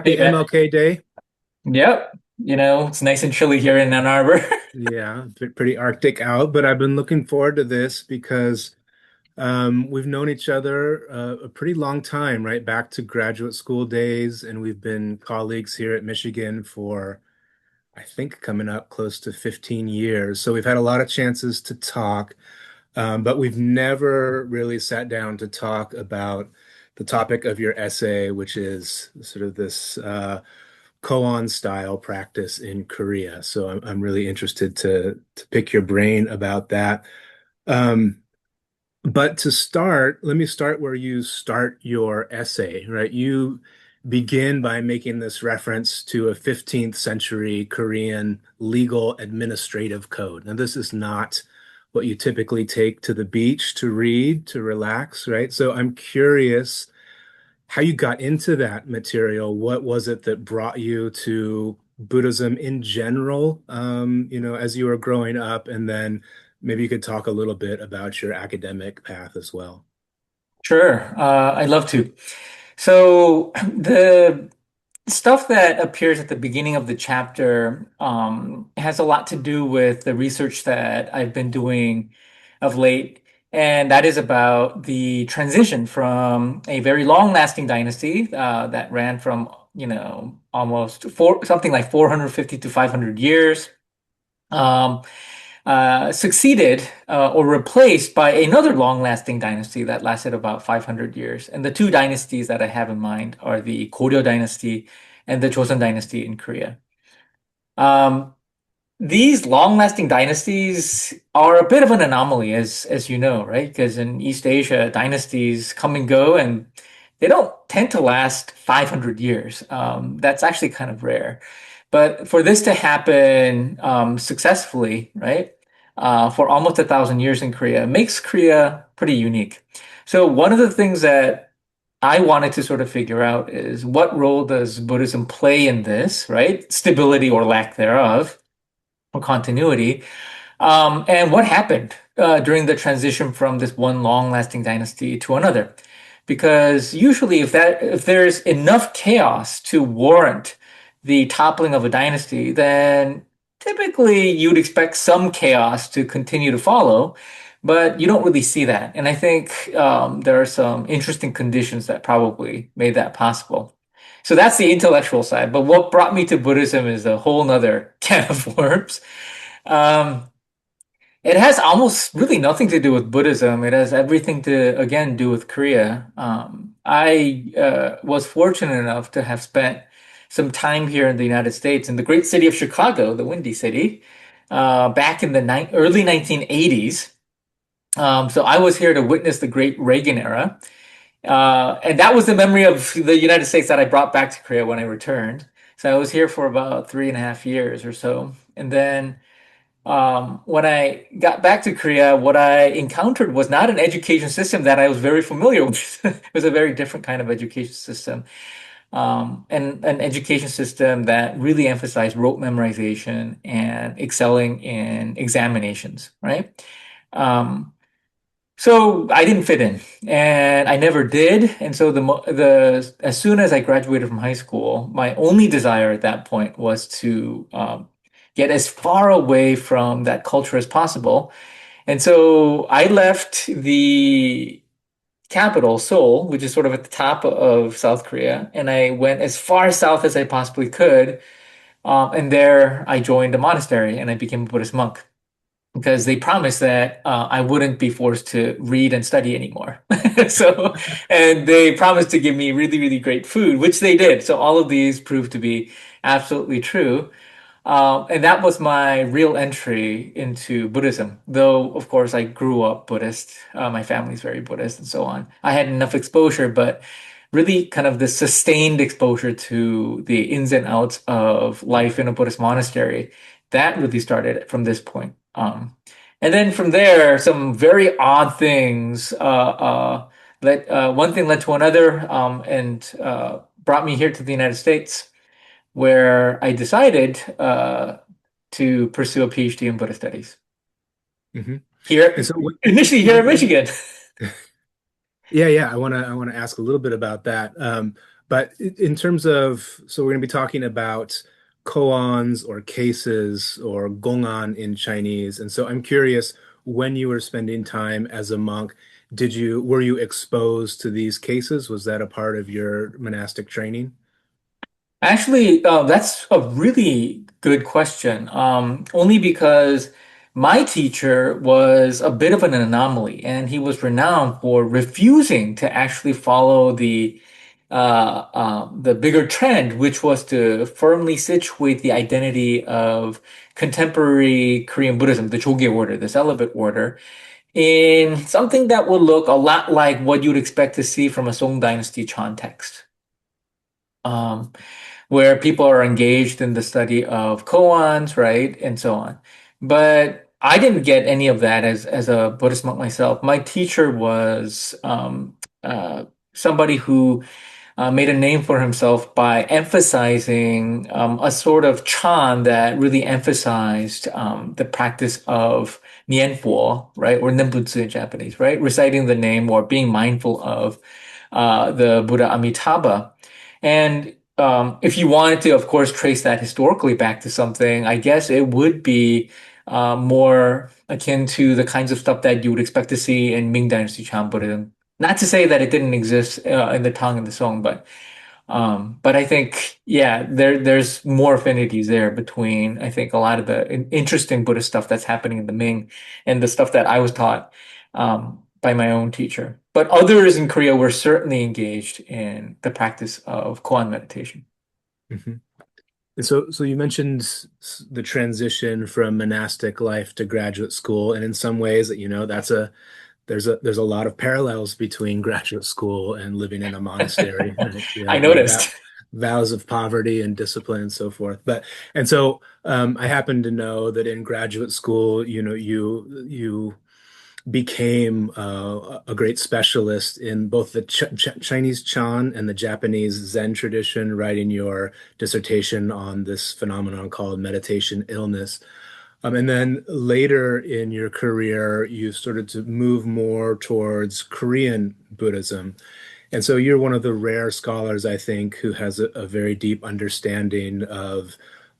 Hey, Happy man. MLK Day. Yep. It's nice and chilly here in Ann Arbor. Yeah, pretty Arctic out, but I've been looking forward to this because we've known each other a pretty long time, right? Back to graduate school days, and we've been colleagues here at Michigan for, I think, coming up close to 15 years. So we've had a lot of chances to talk, but we've never really sat down to talk about the topic of your essay, which is sort of this koan style practice in Korea. So I'm really interested to pick your brain about that. Um, but to start, let me start where you start your essay, right? You begin by making this reference to a 15th century Korean legal administrative code. Now, this is not what you typically take to the beach to read, to relax, right? So I'm curious how you got into that material. What was it that brought you to Buddhism in general, as you were growing up? And then maybe you could talk a little bit about your academic path as well. Sure. I'd love to. So the stuff that appears at the beginning of the chapter has a lot to do with the research that I've been doing of late. And that is about the transition from a very long-lasting dynasty that ran from, almost something like 450 to 500 years. Um, Succeeded or replaced by another long-lasting dynasty that lasted about 500 years. And the two dynasties that I have in mind are the Goryeo dynasty and the Joseon dynasty in Korea. Um, these long-lasting dynasties are a bit of an anomaly, as you know, right? Because in East Asia, dynasties come and go, and they don't tend to last 500 years. That's actually kind of rare. But for this to happen successfully, right, for almost 1,000 years in Korea, makes Korea pretty unique. So one of the things that I wanted to sort of figure out is what role does Buddhism play in this, right? Stability or lack thereof, or continuity. And what happened during the transition from this one long-lasting dynasty to another? Because usually, if there's enough chaos to warrant the toppling of a dynasty, then typically you'd expect some chaos to continue to follow, but you don't really see that. And I think there are some interesting conditions that probably made that possible. So that's the intellectual side. But what brought me to Buddhism is a whole nother can of worms. Um, it has almost really nothing to do with Buddhism. It has everything to, again, do with Korea. I was fortunate enough to have spent some time here in the United States, in the great city of Chicago, the Windy City, back in the early 1980s. So I was here to witness the great Reagan era. And that was the memory of the United States that I brought back to Korea when I returned. So I was here for about 3.5 years or so. And then when I got back to Korea, what I encountered was not an education system that I was very familiar with. It was a very different kind of education system, and an education system that really emphasized rote memorization and excelling in examinations, right? Um, so I didn't fit in, and I never did. And so the as soon as I graduated from high school, my only desire at that point was to get as far away from that culture as possible. And so I left the capital, Seoul, which is sort of at the top of South Korea, and I went as far south as I possibly could. And there I joined a monastery and I became a Buddhist monk because they promised that I wouldn't be forced to read and study anymore. So, and they promised to give me really, really great food, which they did. So all of these proved to be absolutely true. And that was my real entry into Buddhism. Though, of course, I grew up Buddhist. My family's very Buddhist and so on. I had enough exposure, but really kind of the sustained exposure to the ins and outs of life in a Buddhist monastery, that really started from this point. And then from there, some very odd things one thing led to another, and brought me here to the United States, where I decided to pursue a PhD in Buddhist studies Hmm. And here, so initially here in when Michigan. yeah, yeah, I want to ask a little bit about that. But in terms of, so we're going to be talking about koans or cases or gongan in Chinese. And so I'm curious, when you were spending time as a monk, were you exposed to these cases? Was that a part of your monastic training? Actually, that's a really good question. Only because my teacher was a bit of an anomaly, and he was renowned for refusing to actually follow the bigger trend, which was to firmly situate the identity of contemporary Korean Buddhism, the Jogye order, the celibate order, in something that would look a lot like what you'd expect to see from a Song Dynasty Chan text. Um, where people are engaged in the study of koans, right, and so on. But I didn't get any of that as a Buddhist monk myself. My teacher was somebody who made a name for himself by emphasizing a sort of chan that really emphasized the practice of nianfuo, right, or nembutsu in Japanese, right, reciting the name or being mindful of the Buddha Amitabha. And if you wanted to, of course, trace that historically back to something, I guess it would be more akin to the kinds of stuff that you would expect to see in Ming Dynasty Chan Buddhism. Not to say that it didn't exist in the Tang and the Song, but I think yeah, there's more affinities there between I think a lot of the interesting Buddhist stuff that's happening in the Ming and the stuff that I was taught by my own teacher. But others in Korea were certainly engaged in the practice of koan meditation. Mhm. And so you mentioned the transition from monastic life to graduate school, and in some ways, there's a lot of parallels between graduate school and living in a monastery, right? You I have the noticed. vows of poverty and discipline and so forth. And so I happen to know that in graduate school, you became a great specialist in both the Chinese Chan and the Japanese Zen tradition, writing your dissertation on this phenomenon called meditation illness. And then later in your career, you started to move more towards Korean Buddhism. And so you're one of the rare scholars, I think, who has a very deep understanding of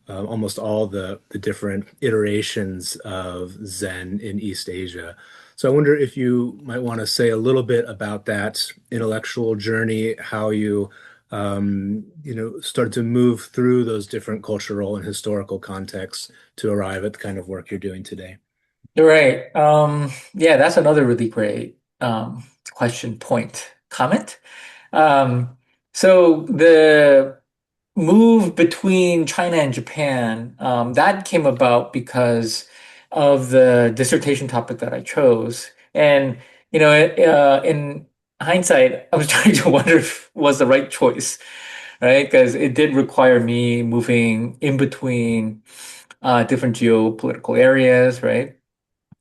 almost all the different iterations of Zen in East Asia. So I wonder if you might want to say a little bit about that intellectual journey, how you started to move through those different cultural and historical contexts to arrive at the kind of work you're doing today. You're right. Yeah, that's another really great question, point, comment. Um, so the move between China and Japan, that came about because of the dissertation topic that I chose. And, in hindsight, I was trying to wonder if it was the right choice, right? Because it did require me moving in between different geopolitical areas, right?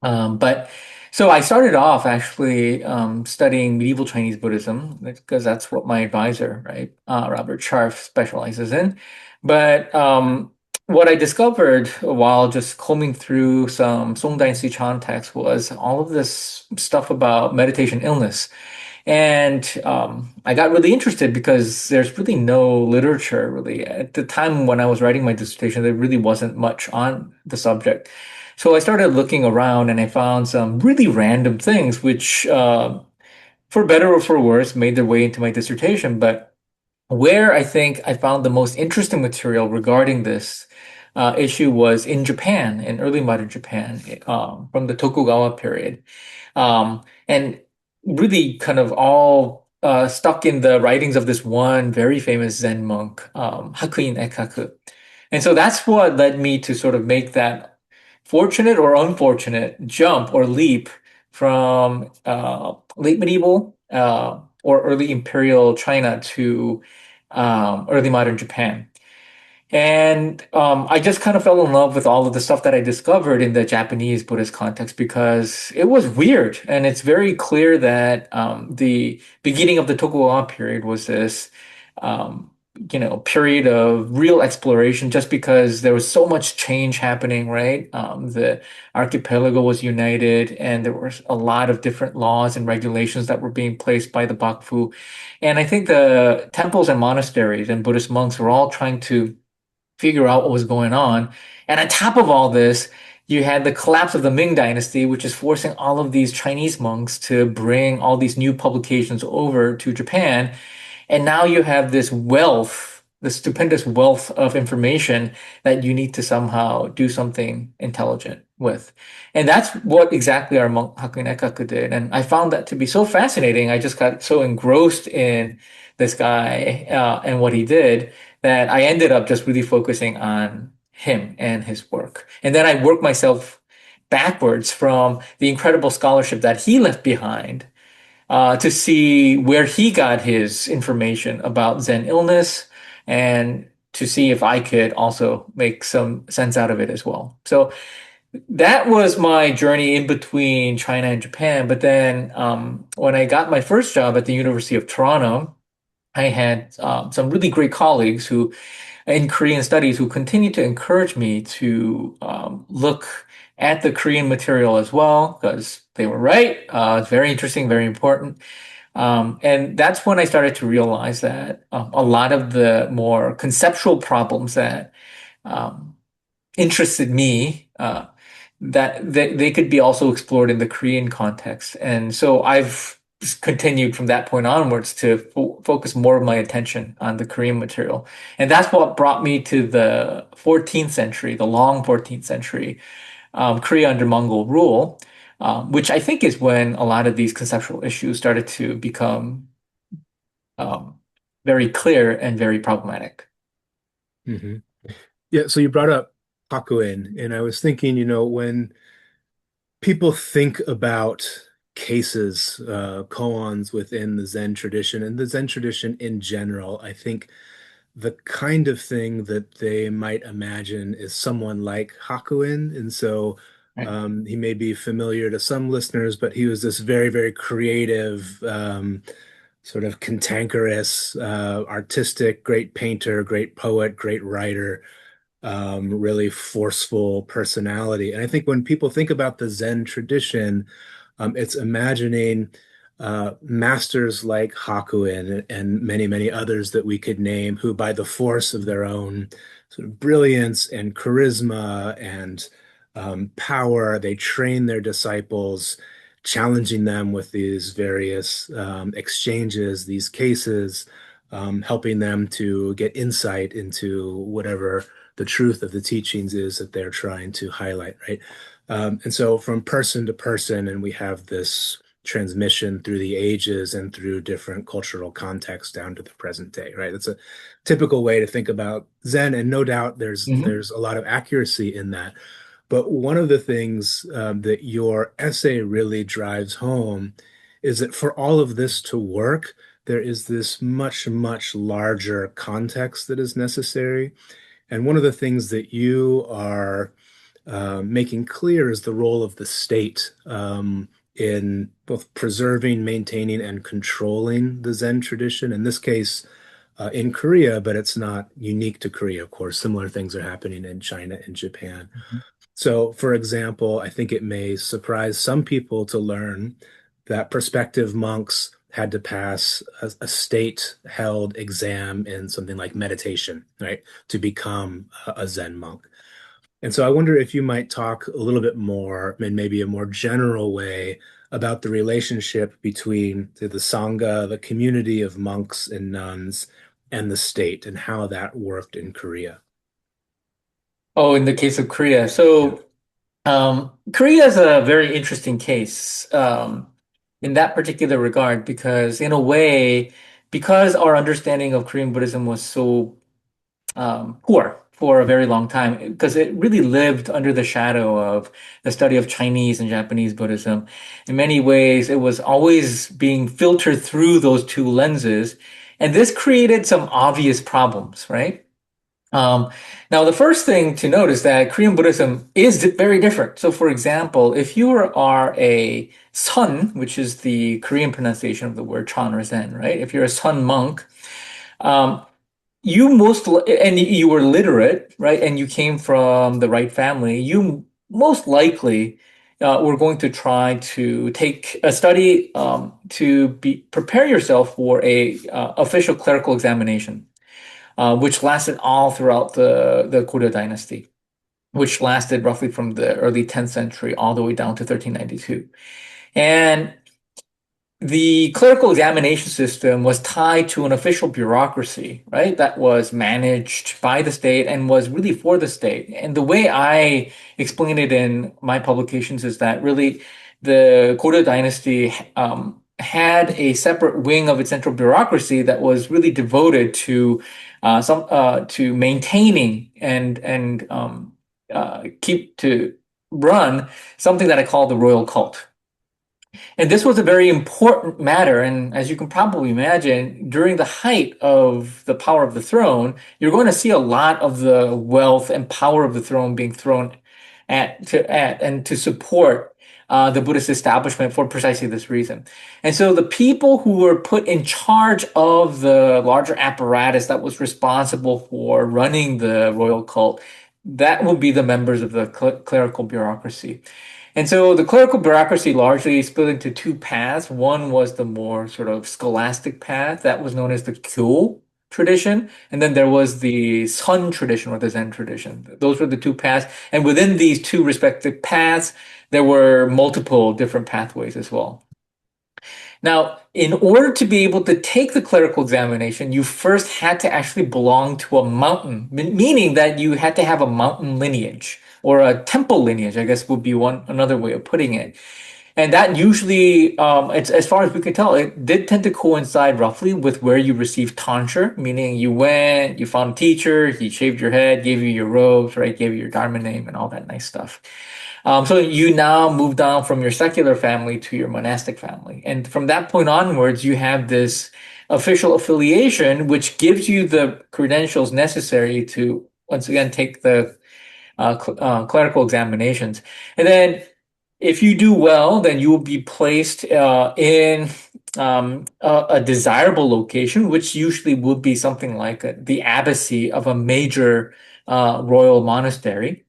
But so I started off actually studying medieval Chinese Buddhism because that's what my advisor, right, Robert Scharf specializes in. But what I discovered while just combing through some Song Dynasty Chan texts was all of this stuff about meditation illness. And I got really interested because there's really no literature really. At the time when I was writing my dissertation, there really wasn't much on the subject. So I started looking around and I found some really random things, which, for better or for worse, made their way into my dissertation. But where I think I found the most interesting material regarding this issue was in Japan, in early modern Japan, from the Tokugawa period. And really kind of all stuck in the writings of this one very famous Zen monk, Hakuin Ekaku. And so that's what led me to sort of make that fortunate or unfortunate jump or leap from late medieval or early imperial China to early modern Japan. And I just kind of fell in love with all of the stuff that I discovered in the Japanese Buddhist context because it was weird. And it's very clear that the beginning of the Tokugawa period was this period of real exploration just because there was so much change happening, right? The archipelago was united and there was a lot of different laws and regulations that were being placed by the Bakufu. And I think the temples and monasteries and Buddhist monks were all trying to figure out what was going on. And on top of all this, you had the collapse of the Ming Dynasty, which is forcing all of these Chinese monks to bring all these new publications over to Japan. And now you have this wealth, this stupendous wealth of information that you need to somehow do something intelligent with. And that's what exactly our monk Hakunekaku did. And I found that to be so fascinating. I just got so engrossed in this guy and what he did that I ended up just really focusing on him and his work. And then I worked myself backwards from the incredible scholarship that he left behind to see where he got his information about Zen illness and to see if I could also make some sense out of it as well. So that was my journey in between China and Japan. But then when I got my first job at the University of Toronto, I had some really great colleagues who in Korean studies who continued to encourage me to look at the Korean material as well because they were right. It's very interesting, very important. And that's when I started to realize that a lot of the more conceptual problems that um, interested me, that they could be also explored in the Korean context. And so I've continued from that point onwards to focus more of my attention on the Korean material. And that's what brought me to the 14th century, the long 14th century, Korea under Mongol rule, which I think is when a lot of these conceptual issues started to become um, very clear and very problematic. Hmm. Yeah, so you brought up Hakuin, and I was thinking, when people think about cases, koans within the Zen tradition and the Zen tradition in general, I think the kind of thing that they might imagine is someone like Hakuin. And so Right. he may be familiar to some listeners, but he was this very, very creative, sort of cantankerous, artistic, great painter, great poet, great writer, really forceful personality. And I think when people think about the Zen tradition, it's imagining masters like Hakuin and many, many others that we could name who, by the force of their own sort of brilliance and charisma and power, they train their disciples, challenging them with these various exchanges, these cases, helping them to get insight into whatever the truth of the teachings is that they're trying to highlight, right? And so from person to person, and we have this transmission through the ages and through different cultural contexts down to the present day, right? That's a typical way to think about Zen, and no doubt Mhm. there's a lot of accuracy in that. But one of the things that your essay really drives home is that for all of this to work, there is this much, much larger context that is necessary. And one of the things that you are making clear is the role of the state in both preserving, maintaining, and controlling the Zen tradition. In this case, in Korea, but it's not unique to Korea, of course. Similar things are happening in China and Japan. Mhm. So, for example, I think it may surprise some people to learn that prospective monks had to pass a state-held exam in something like meditation, right, to become a Zen monk. And so I wonder if you might talk a little bit more, in maybe a more general way, about the relationship between say, the Sangha, the community of monks and nuns, and the state, and how that worked in Korea. Oh, in the case of Korea. Yeah. So Korea is a very interesting case in that particular regard because, in a way, because our understanding of Korean Buddhism was so poor for a very long time, because it really lived under the shadow of the study of Chinese and Japanese Buddhism. In many ways, it was always being filtered through those two lenses, and this created some obvious problems, right? Um, Now, the first thing to note is that Korean Buddhism is very different. So, for example, if you are a Sun, which is the Korean pronunciation of the word Chan or Zen, right? If you're a Sun monk, um, and you were literate, right? And you came from the right family. You most likely were going to try to take a study to be prepare yourself for a official clerical examination, which lasted all throughout the Goryeo dynasty, which lasted roughly from the early 10th century all the way down to 1392. And the clerical examination system was tied to an official bureaucracy, right? That was managed by the state and was really for the state. And the way I explain it in my publications is that really the Goryeo dynasty had a separate wing of its central bureaucracy that was really devoted to some to maintaining and keep to run something that I call the royal cult. And this was a very important matter. And as you can probably imagine, during the height of the power of the throne, you're going to see a lot of the wealth and power of the throne being thrown at and to support the Buddhist establishment for precisely this reason. And so the people who were put in charge of the larger apparatus that was responsible for running the royal cult, that would be the members of the clerical bureaucracy. And so the clerical bureaucracy largely split into two paths. One was the more sort of scholastic path that was known as the Kyo tradition. And then there was the Sun tradition or the Zen tradition. Those were the two paths. And within these two respective paths, there were multiple different pathways as well. Now, in order to be able to take the clerical examination, you first had to actually belong to a mountain, meaning that you had to have a mountain lineage or a temple lineage, I guess would be one another way of putting it. And that usually, it's as far as we could tell, it did tend to coincide roughly with where you received tonsure, meaning you went, you found a teacher, he shaved your head, gave you your robes, right, gave you your dharma name and all that nice stuff. So you now moved on from your secular family to your monastic family. And from that point onwards, you have this official affiliation, which gives you the credentials necessary to once again take the clerical examinations. And then if you do well, then you will be placed in a desirable location, which usually would be something like the abbacy of a major royal monastery.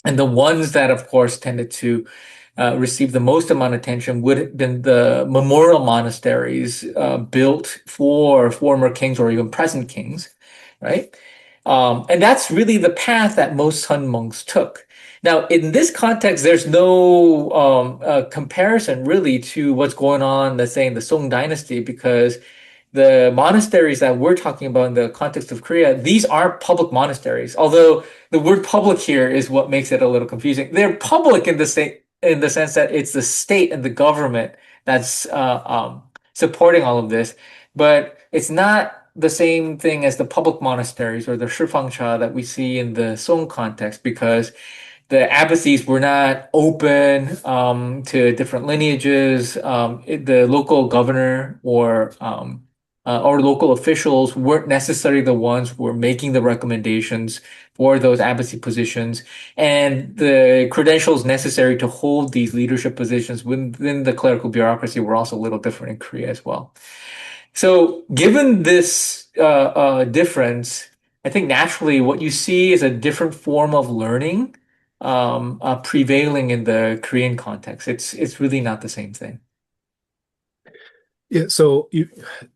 And the ones that, of course, tended to receive the most amount of attention would have been the memorial monasteries built for former kings or even present kings, right? And that's really the path that most Sun monks took. Now, in this context, there's no comparison really to what's going on, let's say, in the Song dynasty, because the monasteries that we're talking about in the context of Korea, these are public monasteries. Although the word public here is what makes it a little confusing. They're public in the state, in the sense that it's the state and the government that's supporting all of this, but it's not the same thing as the public monasteries or the Shifangcha that we see in the Song context, because the abbacies were not open to different lineages. The local governor or local officials weren't necessarily the ones who were making the recommendations for those abbacy positions. And the credentials necessary to hold these leadership positions within the clerical bureaucracy were also a little different in Korea as well. So, given this difference, I think naturally what you see is a different form of learning prevailing in the Korean context. It's really not the same thing. Yeah, so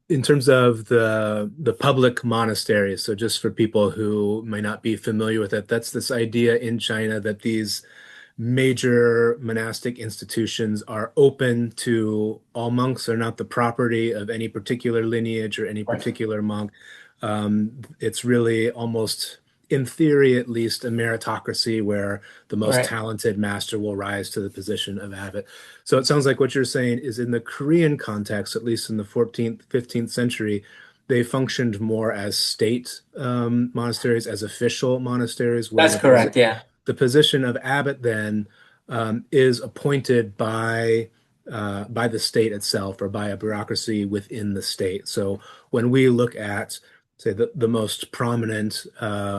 in terms of the public monasteries, so just for people who may not be familiar with it, that's this idea in China that these major monastic institutions are open to all monks. They're not the property of any particular lineage or any Right. particular monk. It's really almost, in theory at least, a meritocracy where the most Right. talented master will rise to the position of abbot. So it sounds like what you're saying is in the Korean context, at least in the 14th, 15th century, they functioned more as state monasteries, as official monasteries, where That's correct. Yeah. the position of abbot then is appointed by the state itself or by a bureaucracy within the state. So when we look at, say, the most prominent,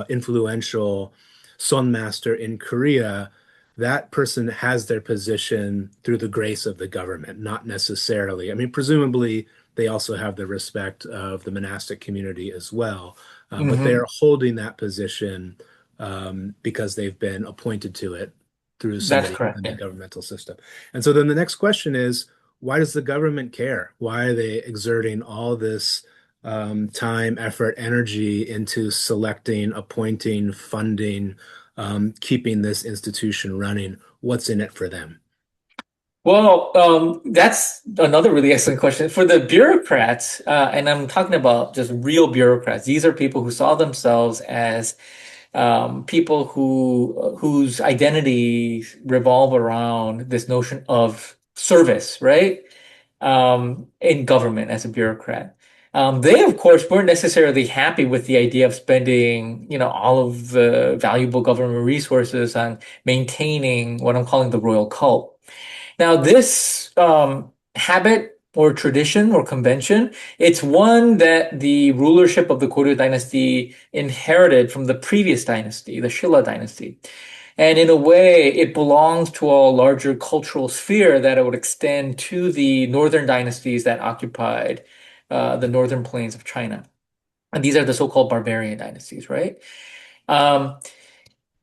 influential Son master in Korea, that person has their position through the grace of the government, not necessarily. I mean, presumably they also have the respect of the monastic community as well. but they Hmm. are holding that position because they've been appointed to it through That's somebody correct. in the Yeah. governmental system. And so then the next question is, why does the government care? Why are they exerting all this time, effort, energy into selecting, appointing, funding, keeping this institution running? What's in it for them? Well, that's another really excellent question. For the bureaucrats, and I'm talking about just real bureaucrats, these are people who saw themselves as people whose identities revolve around this notion of service, right? In government as a bureaucrat. They, of course, weren't necessarily happy with the idea of spending, all of the valuable government resources on maintaining what I'm calling the royal cult. Now, this habit or tradition or convention, it's one that the rulership of the Goryeo dynasty inherited from the previous dynasty, the Shilla dynasty. And in a way, it belongs to a larger cultural sphere that it would extend to the northern dynasties that occupied the northern plains of China. And these are the so-called barbarian dynasties, right? Um,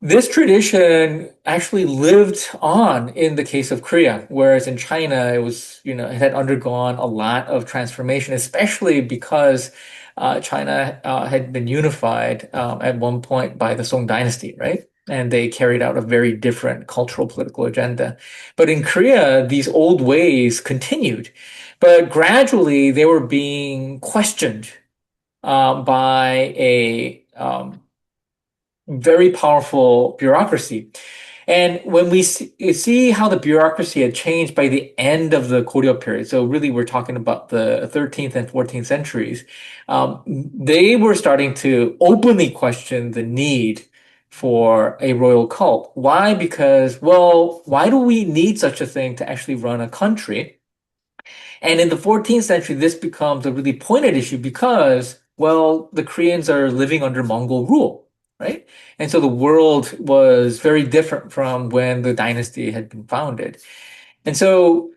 this tradition actually lived on in the case of Korea, whereas in China, it had undergone a lot of transformation, especially because China had been unified at one point by the Song dynasty, right? And they carried out a very different cultural political agenda. But in Korea, these old ways continued, but gradually they were being questioned by a very powerful bureaucracy. And when we see how the bureaucracy had changed by the end of the Goryeo period, so really we're talking about the 13th and 14th centuries, they were starting to openly question the need for a royal cult. Why? Because, well, why do we need such a thing to actually run a country? And in the 14th century, this becomes a really pointed issue because, well, the Koreans are living under Mongol rule, right? And so the world was very different from when the dynasty had been founded. And so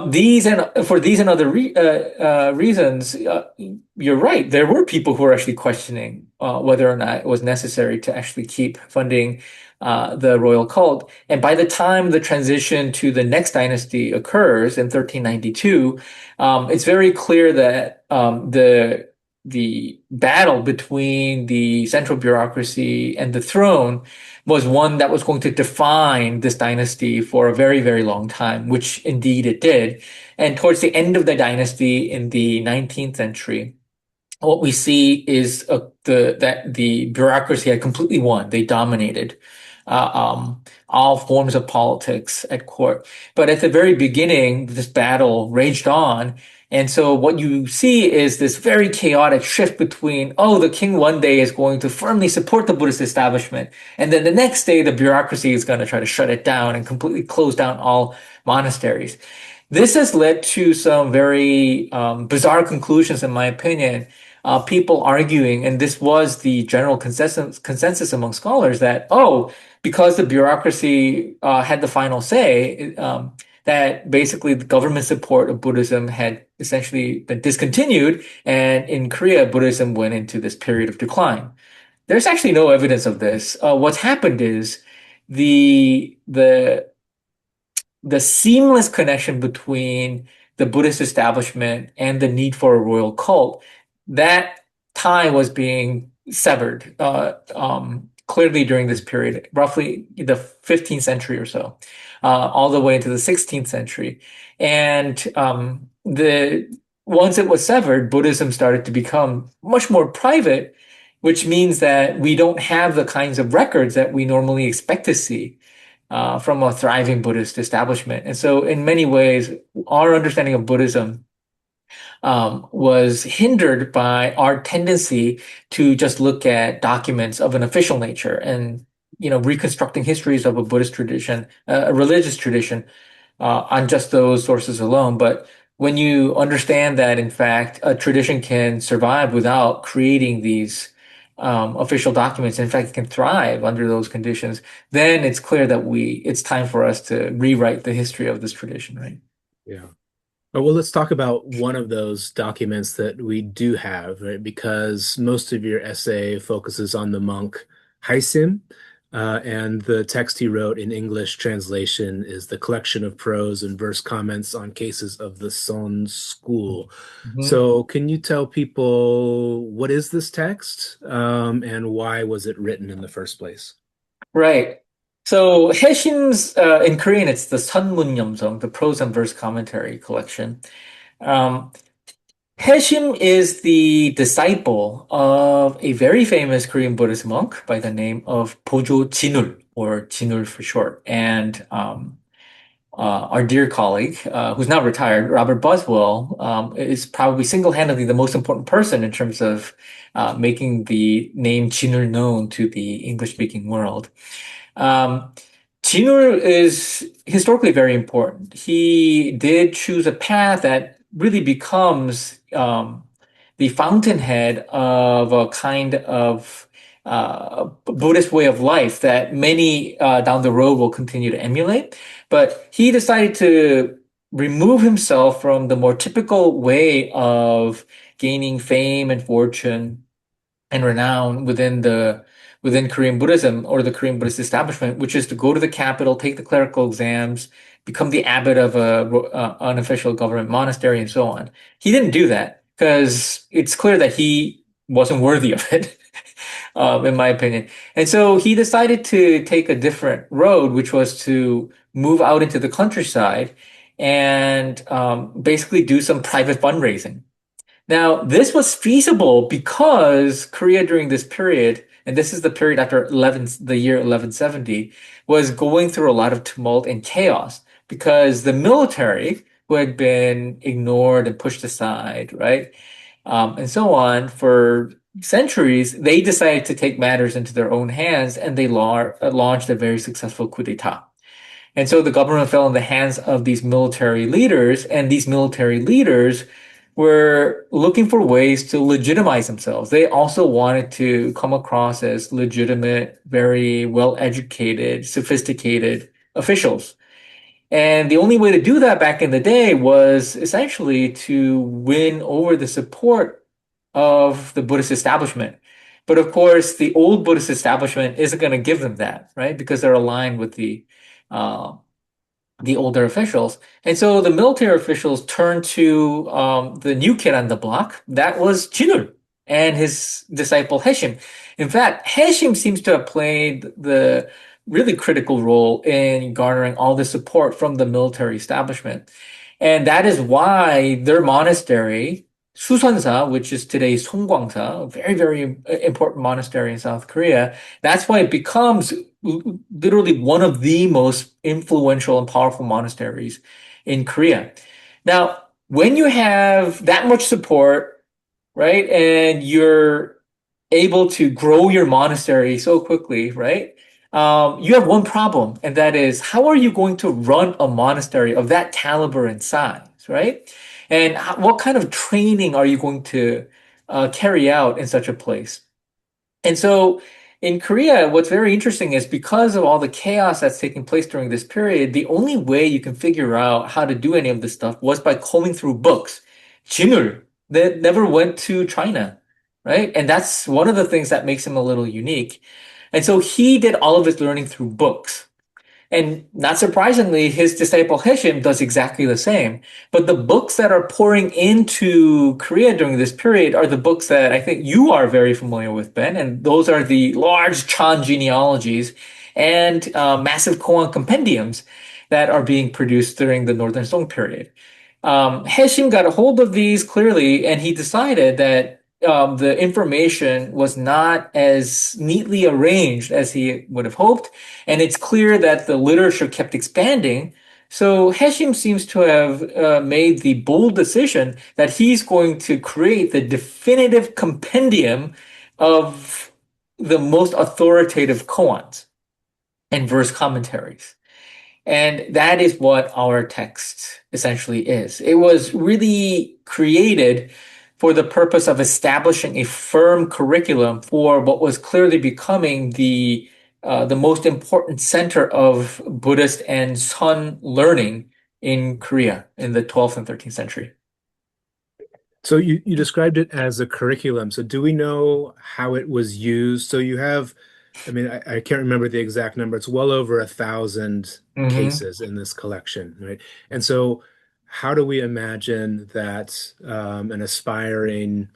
these and for these and other reasons, you're right. There were people who were actually questioning whether or not it was necessary to actually keep funding the royal cult. And by the time the transition to the next dynasty occurs in 1392, it's very clear that the battle between the central bureaucracy and the throne was one that was going to define this dynasty for a very, very long time, which indeed it did. And towards the end of the dynasty in the 19th century, what we see is that the bureaucracy had completely won. They dominated all forms of politics at court. But at the very beginning, this battle raged on. And so what you see is this very chaotic shift between, oh, the king one day is going to firmly support the Buddhist establishment. And then the next day, the bureaucracy is going to try to shut it down and completely close down all monasteries. This has led to some very bizarre conclusions, in my opinion. People arguing, and this was the general consensus among scholars, that, oh, because the bureaucracy had the final say, that basically the government support of Buddhism had essentially been discontinued, and in Korea, Buddhism went into this period of decline. There's actually no evidence of this. What's happened is the the seamless connection between the Buddhist establishment and the need for a royal cult, that tie was being severed clearly during this period, roughly the 15th century or so, all the way into the 16th century. And the once it was severed, Buddhism started to become much more private, which means that we don't have the kinds of records that we normally expect to see from a thriving Buddhist establishment. And so, in many ways, our understanding of Buddhism was hindered by our tendency to just look at documents of an official nature and reconstructing histories of a Buddhist tradition, a religious tradition, on just those sources alone. But when you understand that, in fact, a tradition can survive without creating these official documents, in fact, it can thrive under those conditions, then it's clear that it's time for us to rewrite the history of this tradition, right? Yeah. Well, let's talk about one of those documents that we do have, right? Because most of your essay focuses on the monk Haisim, and the text he wrote in English translation is the collection of prose and verse comments on cases of the Son school. Mhm. So, can you tell people what is this text, and why was it written in the first place? Right. So Haeshim's in Korean it's the Sunmunyeomjeong, the prose and verse commentary collection. Um, Haeshim is the disciple of a very famous Korean Buddhist monk by the name of Bojo Jinul, or Jinul for short. And our dear colleague, who's now retired, Robert Buswell, is probably single-handedly the most important person in terms of making the name Jinul known to the English-speaking world. Um, Jinul is historically very important. He did choose a path that really becomes the fountainhead of a kind of Buddhist way of life that many down the road will continue to emulate. But he decided to remove himself from the more typical way of gaining fame and fortune and renown within Korean Buddhism or the Korean Buddhist establishment, which is to go to the capital, take the clerical exams, become the abbot of a unofficial government monastery, and so on. He didn't do that because it's clear that he wasn't worthy of it, in my opinion. And so he decided to take a different road, which was to move out into the countryside and basically do some private fundraising. Now, this was feasible because Korea during this period, and this is the period after the year 1170, was going through a lot of tumult and chaos because the military, who had been ignored and pushed aside, right, and so on for centuries, they decided to take matters into their own hands and they launched a very successful coup d'etat. And so the government fell in the hands of these military leaders, and these military leaders were looking for ways to legitimize themselves. They also wanted to come across as legitimate, very well educated, sophisticated officials. And the only way to do that back in the day was essentially to win over the support of the Buddhist establishment. But of course, the old Buddhist establishment isn't going to give them that, right? Because they're aligned with uh, the older officials. And so the military officials turned to the new kid on the block. That was Jinul and his disciple Heshim. In fact, Heshim seems to have played the really critical role in garnering all the support from the military establishment. And that is why their monastery, Susansa, which is today's Songgwangsa, a very, very important monastery in South Korea, that's why it becomes literally one of the most influential and powerful monasteries in Korea. Now, when you have that much support, right, and you're able to grow your monastery so quickly, right, you have one problem, and that is how are you going to run a monastery of that caliber and size, right? And what kind of training are you going to carry out in such a place? And so in Korea, what's very interesting is because of all the chaos that's taking place during this period, the only way you can figure out how to do any of this stuff was by combing through books. Jinul that never went to China, right? And that's one of the things that makes him a little unique. And so he did all of his learning through books. And not surprisingly, his disciple Hisham does exactly the same. But the books that are pouring into Korea during this period are the books that I think you are very familiar with, Ben. And those are the large Chan genealogies and massive koan compendiums that are being produced during the Northern Song period. Heshim got a hold of these clearly, and he decided that the information was not as neatly arranged as he would have hoped, and it's clear that the literature kept expanding. So Heshim seems to have made the bold decision that he's going to create the definitive compendium of the most authoritative koans and verse commentaries. And that is what our text essentially is. It was really created for the purpose of establishing a firm curriculum for what was clearly becoming the most important center of Buddhist and Sun learning in Korea in the 12th and 13th century. So you described it as a curriculum. So do we know how it was used? So you have, I mean, I can't remember the exact number. It's well over 1,000 Hmm. cases in this collection, right? And so how do we imagine that an aspiring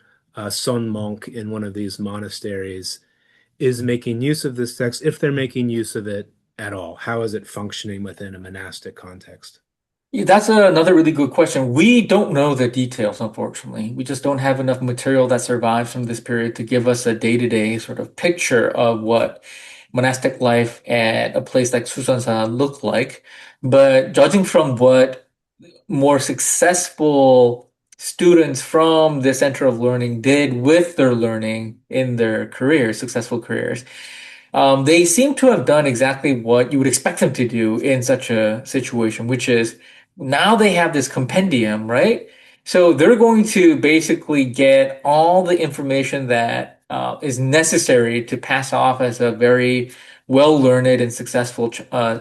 Son monk in one of these monasteries is making use of this text, if they're making use of it at all? How is it functioning within a monastic context? Yeah, that's another really good question. We don't know the details, unfortunately. We just don't have enough material that survives from this period to give us a day-to-day sort of picture of what monastic life at a place like Susansa looked like. But judging from what more successful students from the Center of Learning did with their learning in their careers, successful careers, they seem to have done exactly what you would expect them to do in such a situation, which is now they have this compendium, right? So they're going to basically get all the information that is necessary to pass off as a very well-learned and successful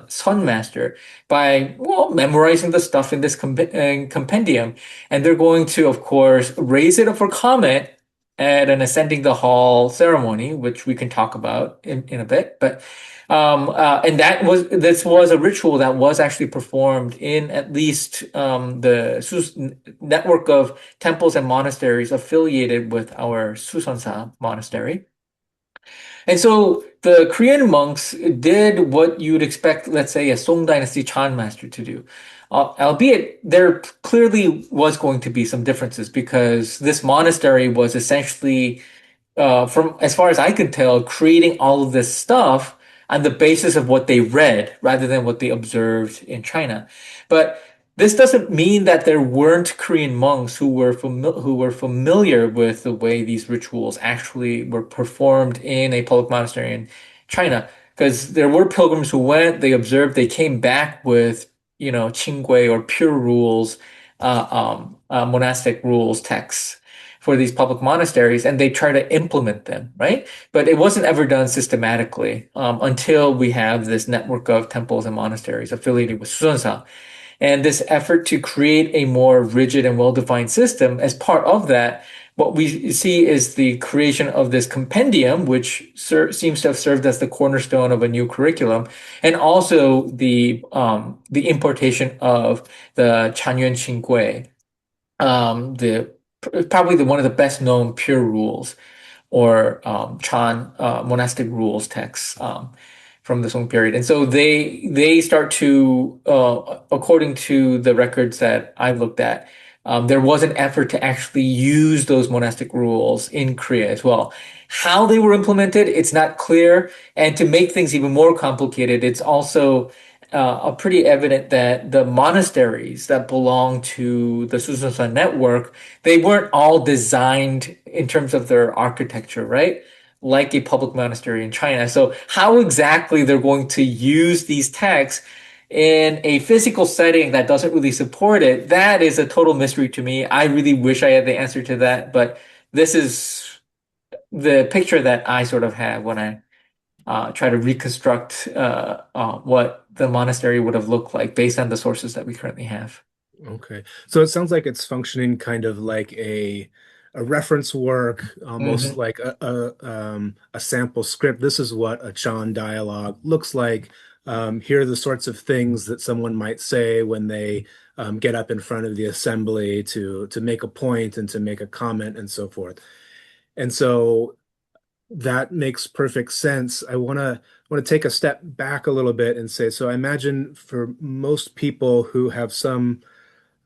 Sun master by, well, memorizing the stuff in this compendium. And they're going to, of course, raise it up for comment at an ascending the hall ceremony, which we can talk about in a bit. But and this was a ritual that was actually performed in at least the network of temples and monasteries affiliated with our Susansa monastery. And so the Korean monks did what you'd expect, let's say, a Song Dynasty Chan master to do. Albeit there clearly was going to be some differences because this monastery was essentially from as far as I could tell, creating all of this stuff on the basis of what they read rather than what they observed in China. But this doesn't mean that there weren't Korean monks who were familiar with the way these rituals actually were performed in a public monastery in China. Because there were pilgrims who went, they observed, they came back with, Qingui or pure rules, monastic rules texts for these public monasteries, and they try to implement them, right? But it wasn't ever done systematically until we have this network of temples and monasteries affiliated with Susansa. And this effort to create a more rigid and well-defined system, as part of that, what we see is the creation of this compendium, which seems to have served as the cornerstone of a new curriculum, and also the importation of the Changyuan Qingui, the probably one of the best known pure rules or Chan monastic rules texts from the Song period. And so they start to, according to the records that I looked at, there was an effort to actually use those monastic rules in Korea as well. How they were implemented, it's not clear. And to make things even more complicated, it's also pretty evident that the monasteries that belong to the Susansan network, they weren't all designed in terms of their architecture, right? Like a public monastery in China. So how exactly they're going to use these texts in a physical setting that doesn't really support it, that is a total mystery to me. I really wish I had the answer to that, but this is the picture that I sort of have when I try to reconstruct what the monastery would have looked like based on the sources that we currently have. Okay. So it sounds like it's functioning kind of like a reference work, almost Hmm. like a sample script. This is what a Chan dialogue looks like. Here are the sorts of things that someone might say when they get up in front of the assembly to make a point and to make a comment and so forth. And so that makes perfect sense. I want to take a step back a little bit and say, so I imagine for most people who have some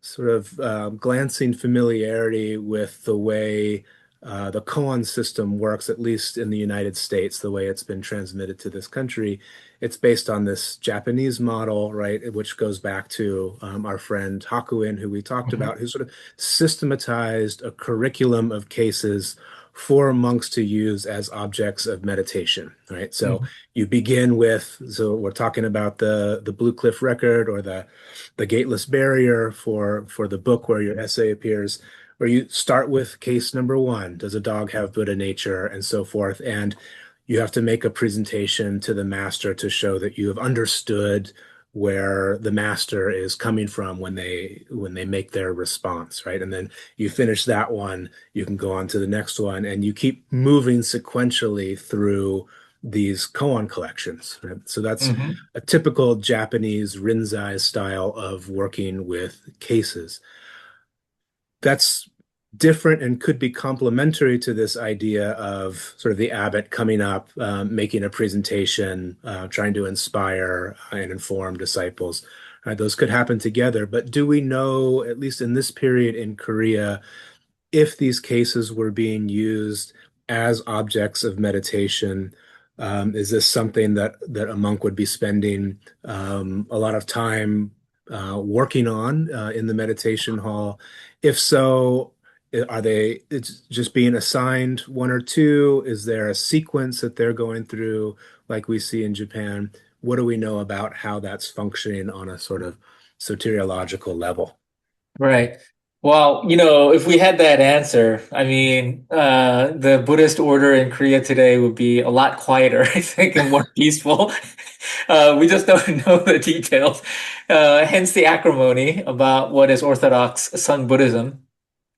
sort of glancing familiarity with the way the koan system works, at least in the United States, the way it's been transmitted to this country. It's based on this Japanese model, right, which goes back to our friend Hakuin, who we talked Hmm. about, who sort of systematized a curriculum of cases for monks to use as objects of meditation, right? So Hmm. you begin with, so we're talking about the Blue Cliff Record or the Gateless Barrier for the book where your essay appears, where you start with case number one, does a dog have Buddha nature, and so forth, and you have to make a presentation to the master to show that you have understood where the master is coming from when they make their response, right? And then you finish that one, you can go on to the next one, and you keep moving sequentially through these koan collections, right? So that's Hmm. a typical Japanese rinzai style of working with cases. That's different and could be complementary to this idea of sort of the abbot coming up, making a presentation, trying to inspire and inform disciples. Those could happen together, but do we know, at least in this period in Korea, if these cases were being used as objects of meditation? Is this something that a monk would be spending a lot of time working on in the meditation hall? If so, are they it's just being assigned one or two? Is there a sequence that they're going through like we see in Japan? What do we know about how that's functioning on a sort of soteriological level? Right. Well, if we had that answer, I mean, the Buddhist order in Korea today would be a lot quieter, I think, and more peaceful. We just don't know the details. Hence the acrimony about what is Orthodox Sun Buddhism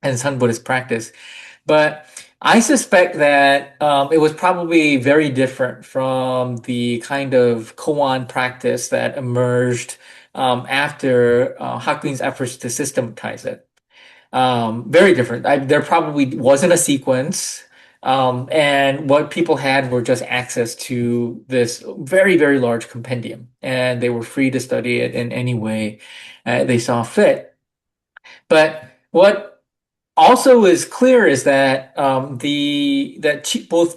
and Sun Buddhist practice. But I suspect that it was probably very different from the kind of koan practice that emerged after Hakuin's efforts to systematize it. Very different. There probably wasn't a sequence. And what people had were just access to this very, very large compendium, and they were free to study it in any way they saw fit. But what also is clear is that both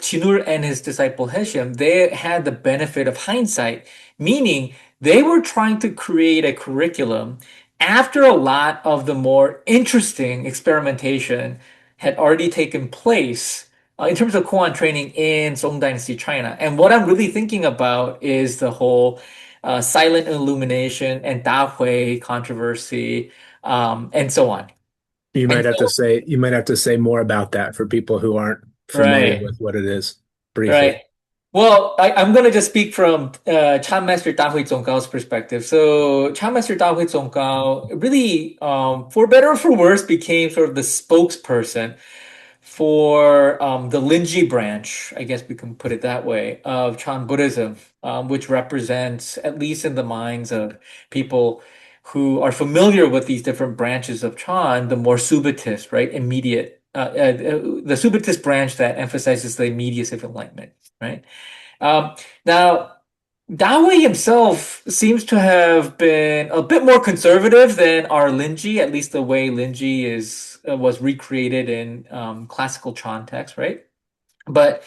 Chinur and his disciple Hesham, they had the benefit of hindsight, meaning they were trying to create a curriculum after a lot of the more interesting experimentation had already taken place in terms of Koan training in Song Dynasty China. And what I'm really thinking about is the whole silent illumination and Da Hui controversy, and so on. And so, You might have to say more about that for people who aren't familiar right, with what it is briefly. right. Well, I'm going to just speak from Chan Master Da Hui Zonggao's perspective. So, Chan Master Da Hui Zonggao really, for better or for worse, became sort of the spokesperson for the Linji branch, I guess we can put it that way, of Chan Buddhism, which represents, at least in the minds of people who are familiar with these different branches of Chan, the more Subhatist, right? The Subhatist branch that emphasizes the immediacy of enlightenment, right? Um, Now, Dawei himself seems to have been a bit more conservative than our Linji, at least the way Linji is was recreated in classical Chan text, right? But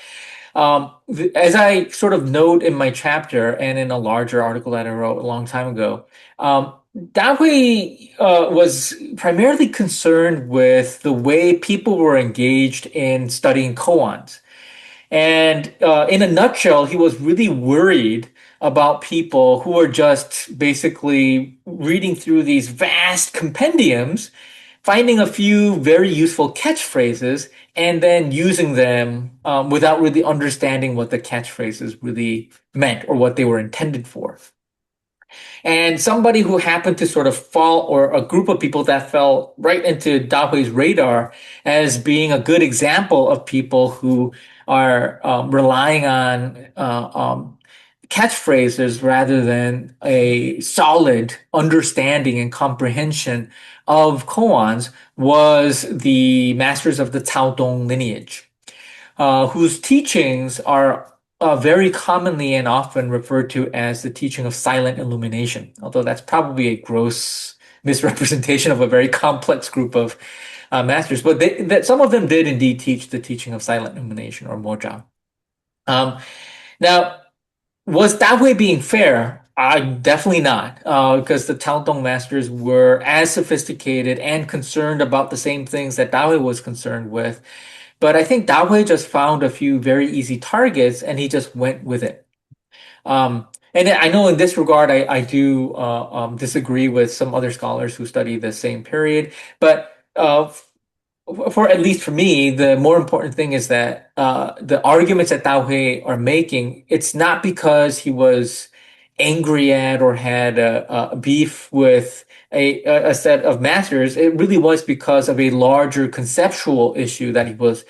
as I sort of note in my chapter and in a larger article that I wrote a long time ago, Dawei was primarily concerned with the way people were engaged in studying koans. And in a nutshell, he was really worried about people who were just basically reading through these vast compendiums, finding a few very useful catchphrases, and then using them without really understanding what the catchphrases really meant or what they were intended for. And somebody who happened to sort of fall, or a group of people that fell right into Dahui's radar as being a good example of people who are relying on catchphrases rather than a solid understanding and comprehension of koans, was the masters of the Caodong lineage, whose teachings are very commonly and often referred to as the teaching of silent illumination, although that's probably a gross misrepresentation of a very complex group of masters. But that some of them did indeed teach the teaching of silent illumination or Mojang. Um, Now, was Dahui being fair? Definitely not, because the Taotong masters were as sophisticated and concerned about the same things that Dahui was concerned with. But I think Dahui just found a few very easy targets and he just went with it. And I know in this regard, I do disagree with some other scholars who study the same period. But for at least for me, the more important thing is that the arguments that Dao He are making, it's not because he was angry at or had a beef with a set of masters, it really was because of a larger conceptual issue that he was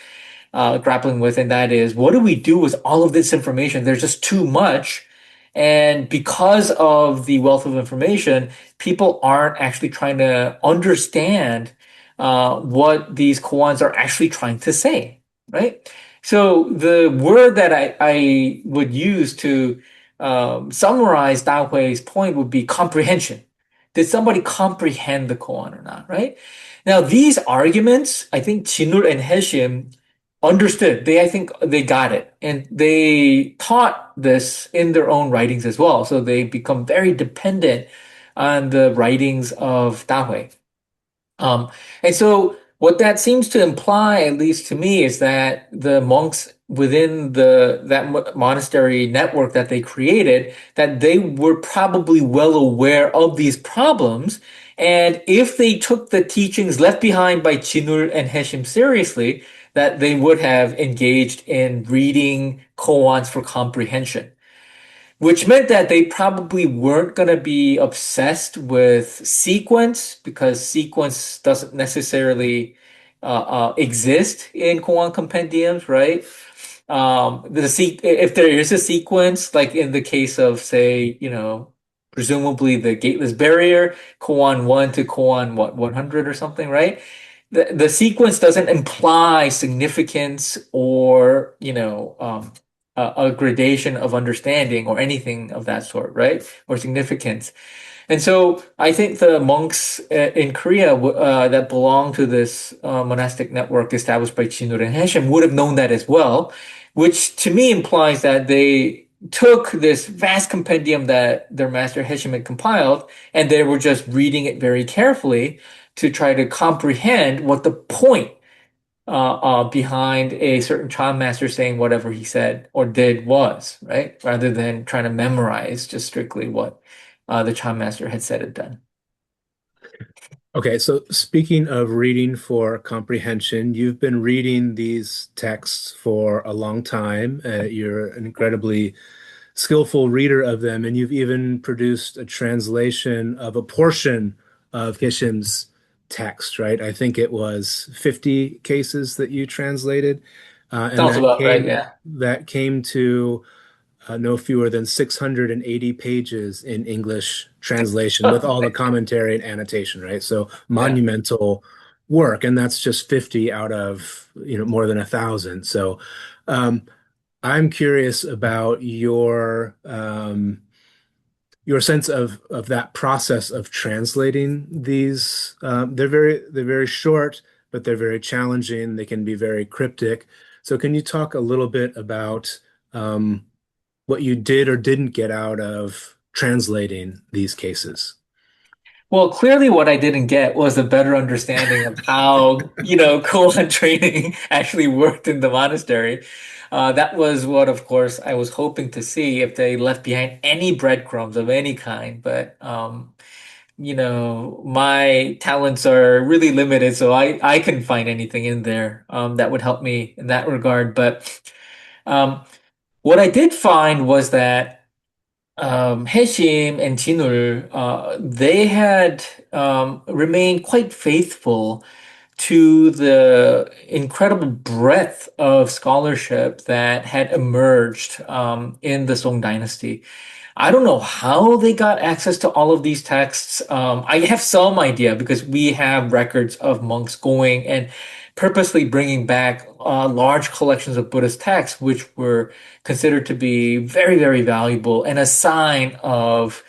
grappling with, and that is, what do we do with all of this information? There's just too much. And because of the wealth of information, people aren't actually trying to understand what these koans are actually trying to say, right? So the word that I would use to summarize Dao Hui's point would be comprehension. Did somebody comprehend the koan or not, right? Now, these arguments, I think Chinul and Heshim understood. I think they got it. And they taught this in their own writings as well. So they become very dependent on the writings of Dahui. And so what that seems to imply, at least to me, is that the monks within monastery network that they created, that they were probably well aware of these problems. And if they took the teachings left behind by Chinul and Heshim seriously, that they would have engaged in reading koans for comprehension, which meant that they probably weren't going to be obsessed with sequence because sequence doesn't necessarily exist in koan compendiums, right? If there is a sequence, like in the case of, say, presumably the Gateless Barrier, koan 1 to koan, what, 100 or something, right? The sequence doesn't imply significance or, a gradation of understanding or anything of that sort, right? Or significance. And so I think the monks in Korea that belong to this monastic network established by Chinur and Heshem would have known that as well, which to me implies that they took this vast compendium that their master Heshem had compiled, and they were just reading it very carefully to try to comprehend what the point behind a certain child master saying whatever he said or did was, right? Rather than trying to memorize just strictly what the child master had said and done. Okay, so speaking of reading for comprehension, you've been reading these texts for a long time. You're an incredibly skillful reader of them, and you've even produced a translation of a portion of Hishim's text, right? I think it was 50 cases that you translated, and Sounds about right, yeah. that came to no fewer than 680 pages in English translation with all the commentary and annotation, right? So Yeah. monumental work, and that's just 50 out of, more than 1,000. So um, I'm curious about your sense of that process of translating these. They're very short, but they're very challenging. They can be very cryptic. So can you talk a little bit about what you did or didn't get out of translating these cases? Well, clearly what I didn't get was a better understanding of how, koan training actually worked in the monastery. That was what, of course, I was hoping to see if they left behind any breadcrumbs of any kind. But, my talents are really limited, so I couldn't find anything in there, that would help me in that regard. But, um, what I did find was that Heshim and Jinul, they had remained quite faithful to the incredible breadth of scholarship that had emerged in the Song Dynasty. I don't know how they got access to all of these texts. I have some idea because we have records of monks going and purposely bringing back large collections of Buddhist texts, which were considered to be very, very valuable and a sign of,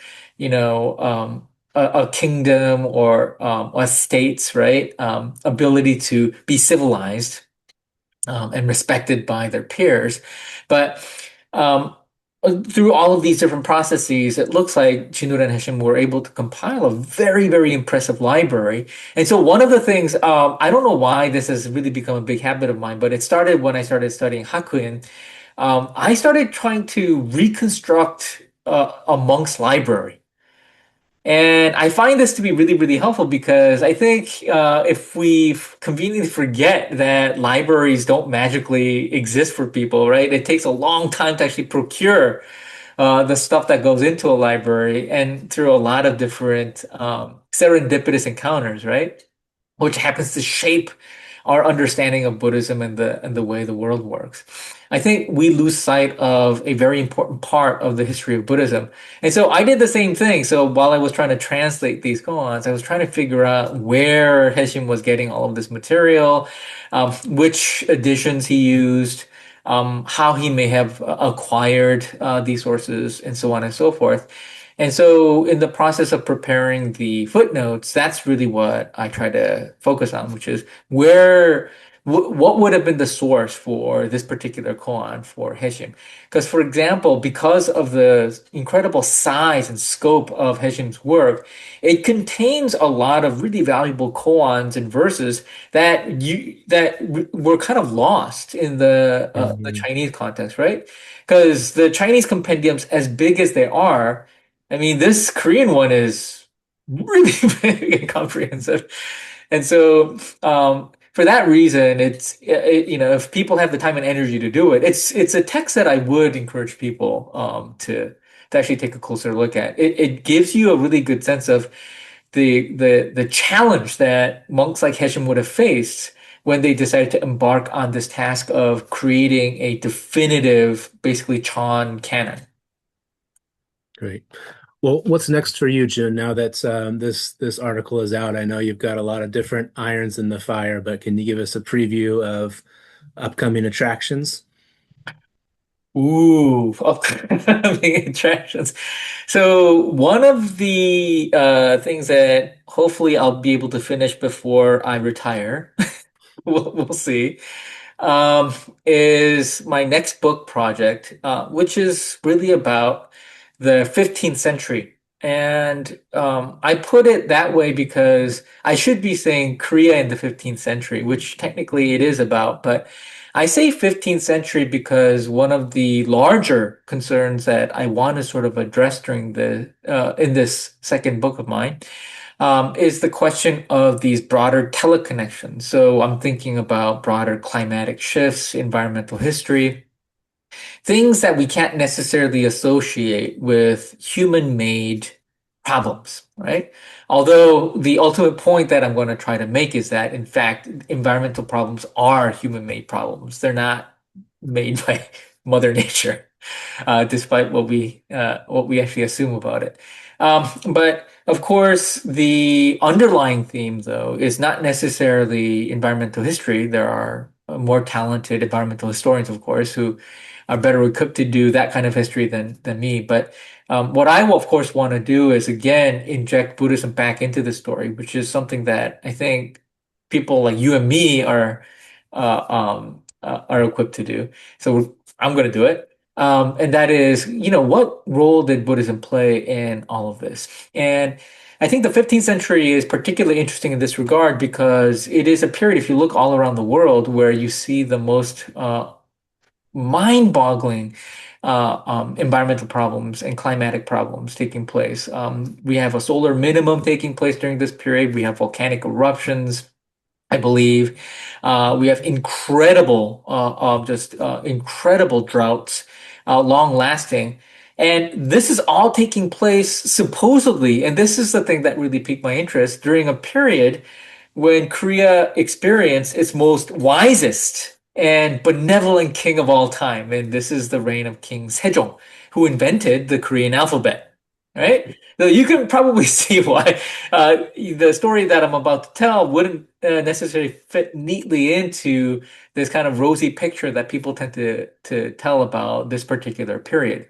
a kingdom or a state's, right, ability to be civilized and respected by their peers. But um, through all of these different processes, it looks like Chinur and Hisham were able to compile a very, very impressive library. And so one of the things, I don't know why this has really become a big habit of mine, but it started when I started studying Hakuin. I started trying to reconstruct a monk's library. And I find this to be really, really helpful because I think if we conveniently forget that libraries don't magically exist for people, right? It takes a long time to actually procure the stuff that goes into a library and through a lot of different serendipitous encounters, right? Which happens to shape our understanding of Buddhism and the way the world works. I think we lose sight of a very important part of the history of Buddhism. And so I did the same thing. So while I was trying to translate these koans, I was trying to figure out where Heshim was getting all of this material, which editions he used, how he may have acquired these sources, and so on and so forth. And so, in the process of preparing the footnotes, that's really what I try to focus on, which is what would have been the source for this particular koan for Heshim? Because, for example, because of the incredible size and scope of Heshim's work, it contains a lot of really valuable koans and verses that were kind of lost in the Mhm. Chinese context, right? Because the Chinese compendiums, as big as they are, I mean, this Korean one is really big and comprehensive. And so, for that reason, if people have the time and energy to do it, it's a text that I would encourage people to actually take a closer look at. It gives you a really good sense of the challenge that monks like Hesham would have faced when they decided to embark on this task of creating a definitive, basically Chan canon. Great. Well, what's next for you, June? Now that this article is out, I know you've got a lot of different irons in the fire, but can you give us a preview of upcoming attractions? Ooh, upcoming attractions. So one of the things that hopefully I'll be able to finish before I retire, we'll see, um, is my next book project, which is really about the 15th century. And I put it that way because I should be saying Korea in the 15th century, which technically it is about. But I say 15th century because one of the larger concerns that I want to sort of address during the in this second book of mine is the question of these broader teleconnections. So I'm thinking about broader climatic shifts, environmental history, things that we can't necessarily associate with human-made problems, right? Although the ultimate point that I'm going to try to make is that, in fact, environmental problems are human-made problems. They're not made by Mother Nature, despite what we actually assume about it. But of course, the underlying theme, though, is not necessarily environmental history. There are more talented environmental historians, of course, who are better equipped to do that kind of history than me. But what I will, of course, want to do is again inject Buddhism back into the story, which is something that I think people like you and me are equipped to do. So I'm going to do it. And that is, what role did Buddhism play in all of this? And I think the 15th century is particularly interesting in this regard because it is a period, if you look all around the world, where you see the most mind-boggling environmental problems and climatic problems taking place. We have a solar minimum taking place during this period. We have volcanic eruptions. I believe. We have incredible droughts, long lasting. And this is all taking place supposedly, and this is the thing that really piqued my interest during a period when Korea experienced its most wisest and benevolent king of all time. And this is the reign of King Sejong, who invented the Korean alphabet, right? So you can probably see why the story that I'm about to tell wouldn't necessarily fit neatly into this kind of rosy picture that people tend to tell about this particular period.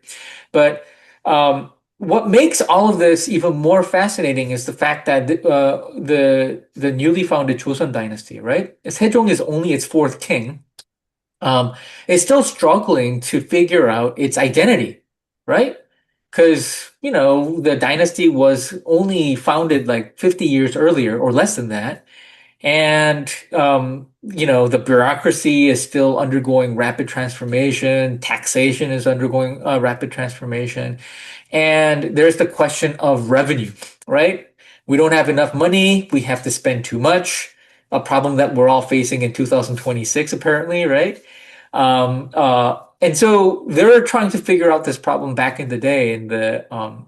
But what makes all of this even more fascinating is the fact that the newly founded Joseon dynasty, right? Sejong is only its fourth king. Is still struggling to figure out its identity, right? Because, the dynasty was only founded like 50 years earlier or less than that. And, the bureaucracy is still undergoing rapid transformation. Taxation is undergoing rapid transformation. And there's the question of revenue, right? We don't have enough money. We have to spend too much. A problem that we're all facing in 2026, apparently, right? And so they're trying to figure out this problem back in the day in the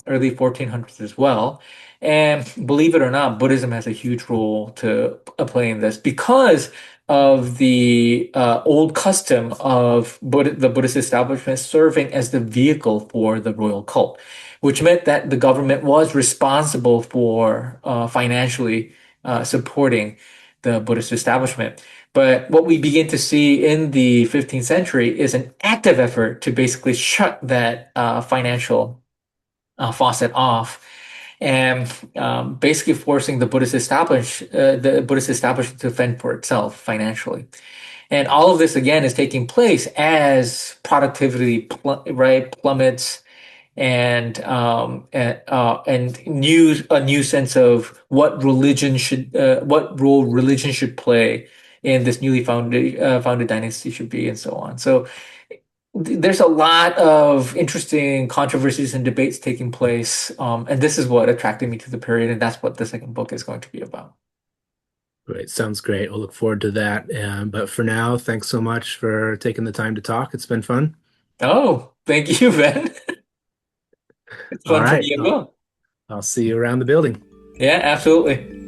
early 1400s as well. And believe it or not, Buddhism has a huge role to play in this because of the old custom of the Buddhist establishment serving as the vehicle for the royal cult, which meant that the government was responsible for financially supporting the Buddhist establishment. But what we begin to see in the 15th century is an active effort to basically shut that financial faucet off and basically forcing the Buddhist establishment to fend for itself financially. And all of this again is taking place as productivity plummets and a new sense of what role religion should play in this newly founded dynasty should be and so on. So there's a lot of interesting controversies and debates taking place, and this is what attracted me to the period, and that's what the second book is going to be about. Great. Sounds great. We'll look forward to that. But for now, thanks so much for taking the time to talk. It's been fun. Oh, thank you, Ben. It's All fun for right. me as well. I'll see you around the building. Yeah, absolutely.